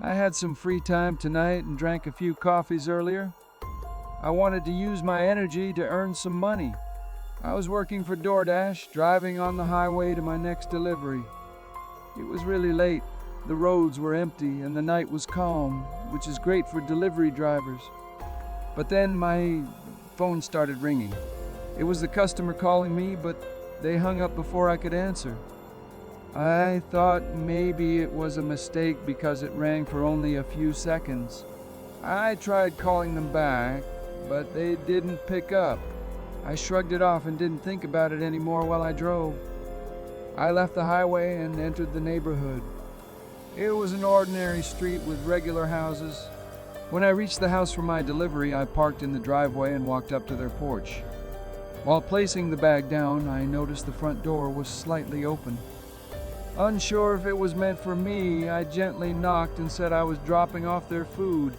I had some free time tonight and drank a few coffees earlier. I wanted to use my energy to earn some money. I was working for DoorDash, driving on the highway to my next delivery. It was really late. The roads were empty and the night was calm, which is great for delivery drivers. But then my phone started ringing. It was the customer calling me, but they hung up before I could answer. I thought maybe it was a mistake because it rang for only a few seconds. I tried calling them back, but they didn't pick up. I shrugged it off and didn't think about it anymore while I drove. I left the highway and entered the neighborhood. It was an ordinary street with regular houses. When I reached the house for my delivery, I parked in the driveway and walked up to their porch. While placing the bag down, I noticed the front door was slightly open. Unsure if it was meant for me, I gently knocked and said I was dropping off their food.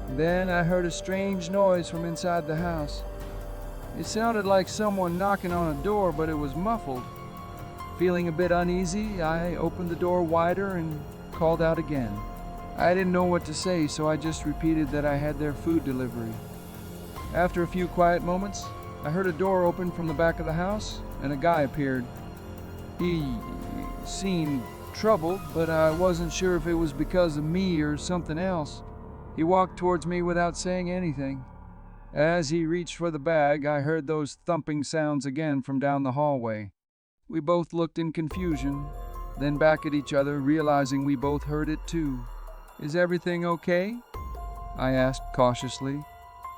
Then I heard a strange noise from inside the house. It sounded like someone knocking on a door, but it was muffled. Feeling a bit uneasy, I opened the door wider and called out again. I didn't know what to say, so I just repeated that I had their food delivery. After a few quiet moments, I heard a door open from the back of the house, and a guy appeared. He seemed troubled, but I wasn't sure if it was because of me or something else. He walked towards me without saying anything. As he reached for the bag, I heard those thumping sounds again from down the hallway. We both looked in confusion, then back at each other, realizing we both heard it too. "Is everything okay?" I asked cautiously.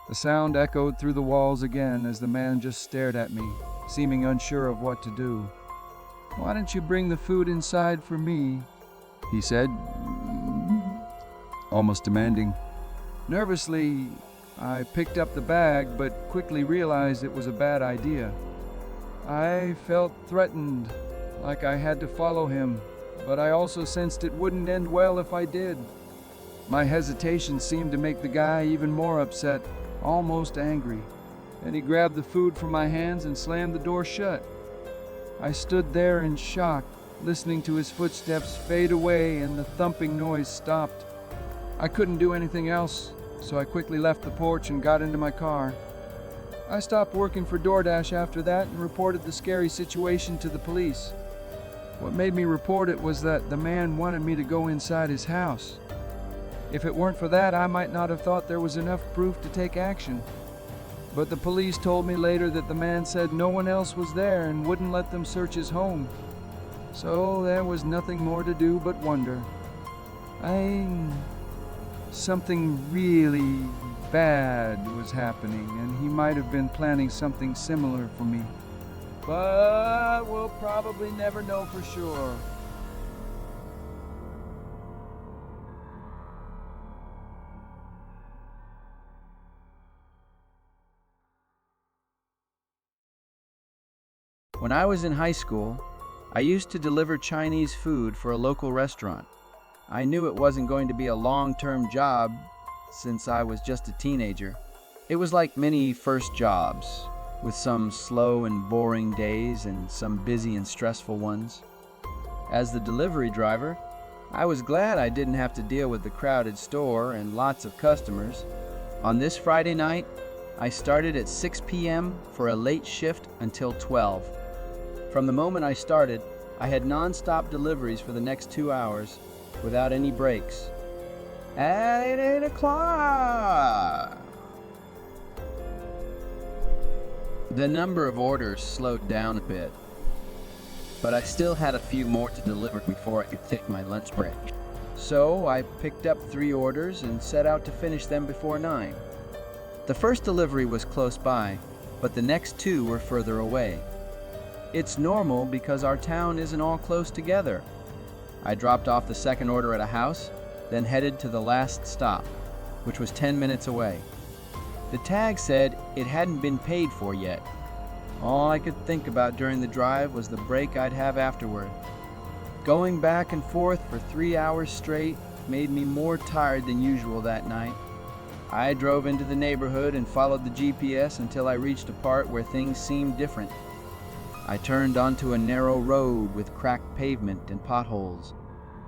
The sound echoed through the walls again as the man just stared at me, seeming unsure of what to do. "Why don't you bring the food inside for me?" he said, almost demanding. Nervously, I picked up the bag, but quickly realized it was a bad idea. I felt threatened, like I had to follow him, but I also sensed it wouldn't end well if I did. My hesitation seemed to make the guy even more upset, almost angry, and he grabbed the food from my hands and slammed the door shut. I stood there in shock, listening to his footsteps fade away and the thumping noise stopped. I couldn't do anything else, so I quickly left the porch and got into my car. I stopped working for DoorDash after that and reported the scary situation to the police. What made me report it was that the man wanted me to go inside his house. If it weren't for that, I might not have thought there was enough proof to take action. But the police told me later that the man said no one else was there and wouldn't let them search his home. So there was nothing more to do but wonder. Something really bad was happening, and he might have been planning something similar for me. But we'll probably never know for sure. When I was in high school, I used to deliver Chinese food for a local restaurant. I knew it wasn't going to be a long-term job since I was just a teenager. It was like many first jobs, with some slow and boring days and some busy and stressful ones. As the delivery driver, I was glad I didn't have to deal with the crowded store and lots of customers. On this Friday night, I started at 6 p.m. for a late shift until 12. From the moment I started, I had non-stop deliveries for the next 2 hours without any breaks. At 8 o'clock, the number of orders slowed down a bit, but I still had a few more to deliver before I could take my lunch break. So I picked up 3 orders and set out to finish them before 9. The first delivery was close by, but the next 2 were further away. It's normal because our town isn't all close together. I dropped off the second order at a house, then headed to the last stop, which was 10 minutes away. The tag said it hadn't been paid for yet. All I could think about during the drive was the break I'd have afterward. Going back and forth for 3 hours straight made me more tired than usual that night. I drove into the neighborhood and followed the GPS until I reached a part where things seemed different. I turned onto a narrow road with cracked pavement and potholes.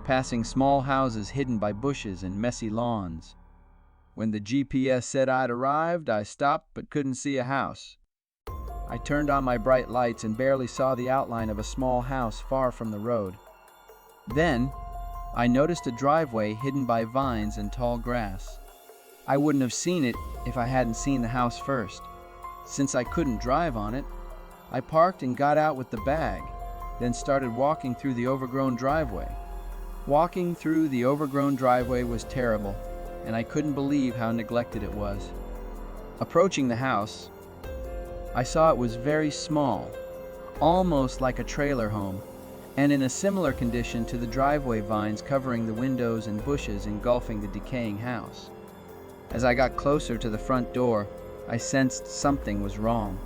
passing small houses hidden by bushes and messy lawns. When the GPS said I'd arrived, I stopped but couldn't see a house. I turned on my bright lights and barely saw the outline of a small house far from the road. Then, I noticed a driveway hidden by vines and tall grass. I wouldn't have seen it if I hadn't seen the house first. Since I couldn't drive on it, I parked and got out with the bag, then started walking through the overgrown driveway. Walking through the overgrown driveway was terrible, and I couldn't believe how neglected it was. Approaching the house, I saw it was very small, almost like a trailer home, and in a similar condition to the driveway vines covering the windows and bushes engulfing the decaying house. As I got closer to the front door, I sensed something was wrong.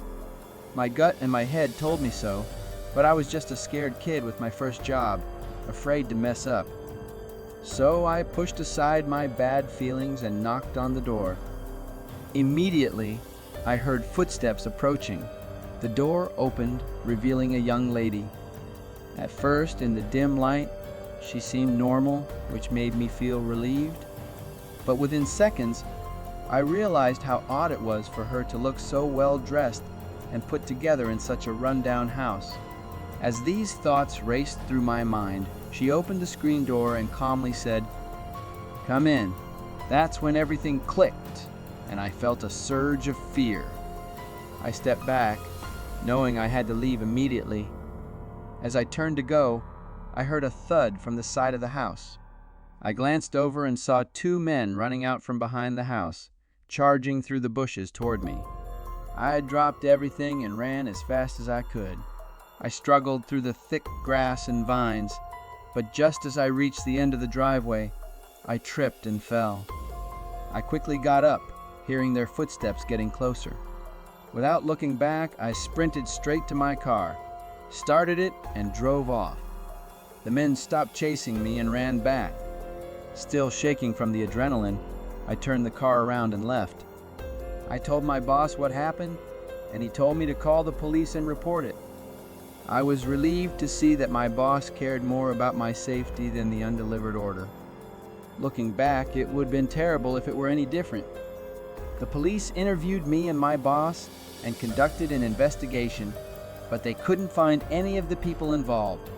My gut and my head told me so, but I was just a scared kid with my first job, afraid to mess up. So I pushed aside my bad feelings and knocked on the door. Immediately, I heard footsteps approaching. The door opened, revealing a young lady. At first, in the dim light, she seemed normal, which made me feel relieved. But within seconds, I realized how odd it was for her to look so well dressed and put together in such a rundown house. As these thoughts raced through my mind, she opened the screen door and calmly said, "Come in." That's when everything clicked, and I felt a surge of fear. I stepped back, knowing I had to leave immediately. As I turned to go, I heard a thud from the side of the house. I glanced over and saw two men running out from behind the house, charging through the bushes toward me. I dropped everything and ran as fast as I could. I struggled through the thick grass and vines, but just as I reached the end of the driveway, I tripped and fell. I quickly got up, hearing their footsteps getting closer. Without looking back, I sprinted straight to my car, started it, and drove off. The men stopped chasing me and ran back. Still shaking from the adrenaline, I turned the car around and left. I told my boss what happened, and he told me to call the police and report it. I was relieved to see that my boss cared more about my safety than the undelivered order. Looking back, it would have been terrible if it were any different. The police interviewed me and my boss and conducted an investigation, but they couldn't find any of the people involved.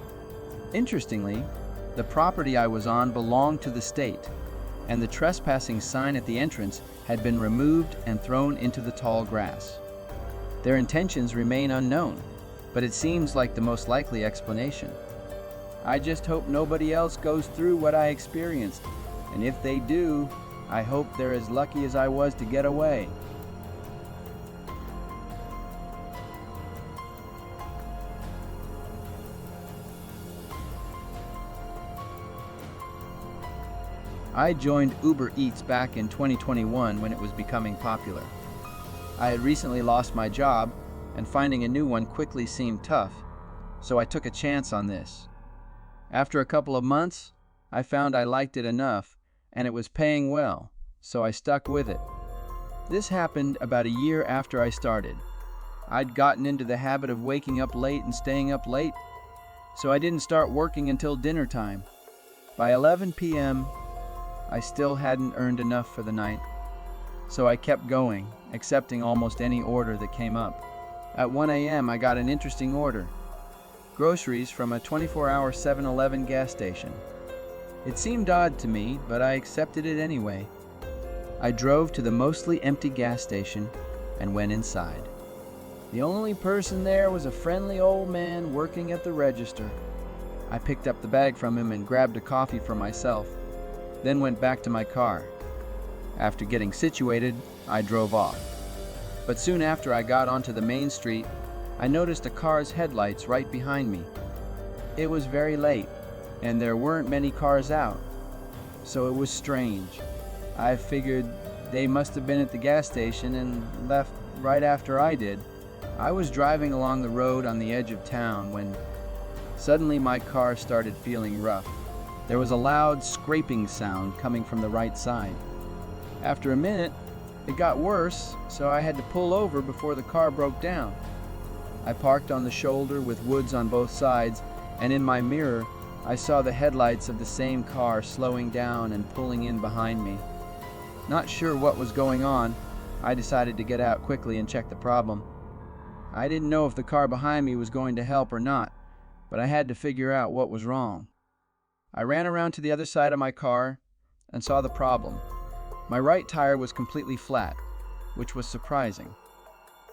Interestingly, the property I was on belonged to the state, and the trespassing sign at the entrance had been removed and thrown into the tall grass. Their intentions remain unknown, but it seems like the most likely explanation. I just hope nobody else goes through what I experienced, and if they do, I hope they're as lucky as I was to get away. I joined Uber Eats back in 2021 when it was becoming popular. I had recently lost my job, and finding a new one quickly seemed tough, so I took a chance on this. After a couple of months, I found I liked it enough, and it was paying well, so I stuck with it. This happened about a year after I started. I'd gotten into the habit of waking up late and staying up late, so I didn't start working until dinner time. By 11 p.m., I still hadn't earned enough for the night, so I kept going, accepting almost any order that came up. At 1 a.m., I got an interesting order: groceries from a 24-hour 7-Eleven gas station. It seemed odd to me, but I accepted it anyway. I drove to the mostly empty gas station and went inside. The only person there was a friendly old man working at the register. I picked up the bag from him and grabbed a coffee for myself, then went back to my car. After getting situated, I drove off. But soon after I got onto the main street, I noticed a car's headlights right behind me. It was very late, and there weren't many cars out, so it was strange. I figured they must have been at the gas station and left right after I did. I was driving along the road on the edge of town when suddenly my car started feeling rough. There was a loud scraping sound coming from the right side. After a minute, it got worse, so I had to pull over before the car broke down. I parked on the shoulder with woods on both sides, and in my mirror, I saw the headlights of the same car slowing down and pulling in behind me. Not sure what was going on, I decided to get out quickly and check the problem. I didn't know if the car behind me was going to help or not, but I had to figure out what was wrong. I ran around to the other side of my car and saw the problem. My right tire was completely flat, which was surprising.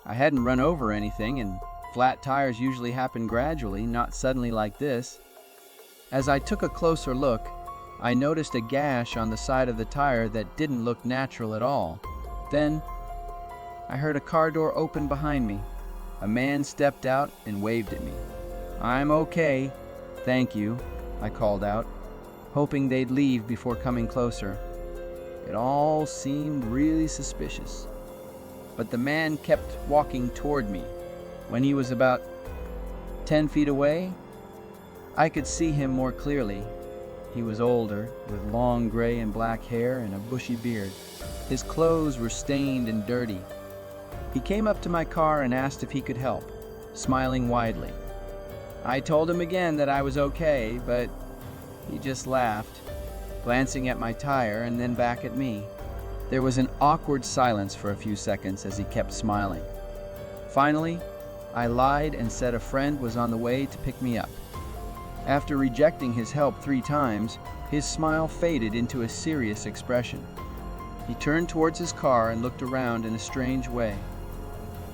I hadn't run over anything, and flat tires usually happen gradually, not suddenly like this. As I took a closer look, I noticed a gash on the side of the tire that didn't look natural at all. Then, I heard a car door open behind me. A man stepped out and waved at me. "I'm okay, thank you," I called out, hoping they'd leave before coming closer. It all seemed really suspicious. But the man kept walking toward me. When he was about 10 feet away, I could see him more clearly. He was older, with long gray and black hair and a bushy beard. His clothes were stained and dirty. He came up to my car and asked if he could help, smiling widely. I told him again that I was okay, but he just laughed, glancing at my tire and then back at me. There was an awkward silence for a few seconds as he kept smiling. Finally, I lied and said a friend was on the way to pick me up. After rejecting his help 3 times, his smile faded into a serious expression. He turned towards his car and looked around in a strange way.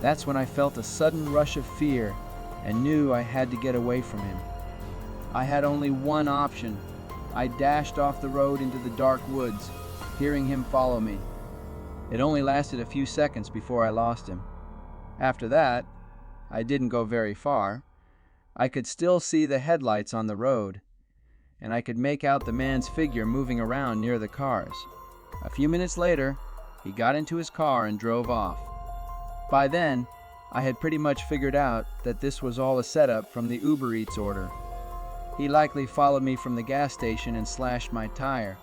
That's when I felt a sudden rush of fear and knew I had to get away from him. I had only one option. I dashed off the road into the dark woods, hearing him follow me. It only lasted a few seconds before I lost him. After that, I didn't go very far. I could still see the headlights on the road, and I could make out the man's figure moving around near the cars. A few minutes later, he got into his car and drove off. By then, I had pretty much figured out that this was all a setup from the Uber Eats order. He likely followed me from the gas station and slashed my tire.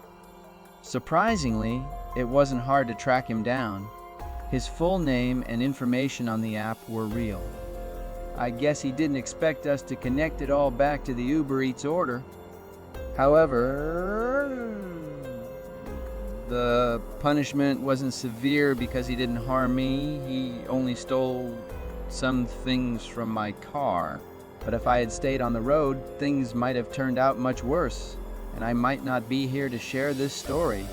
Surprisingly, it wasn't hard to track him down. His full name and information on the app were real. I guess he didn't expect us to connect it all back to the Uber Eats order. However, the punishment wasn't severe because he didn't harm me. He only stole some things from my car. But if I had stayed on the road, things might have turned out much worse, and I might not be here to share this story.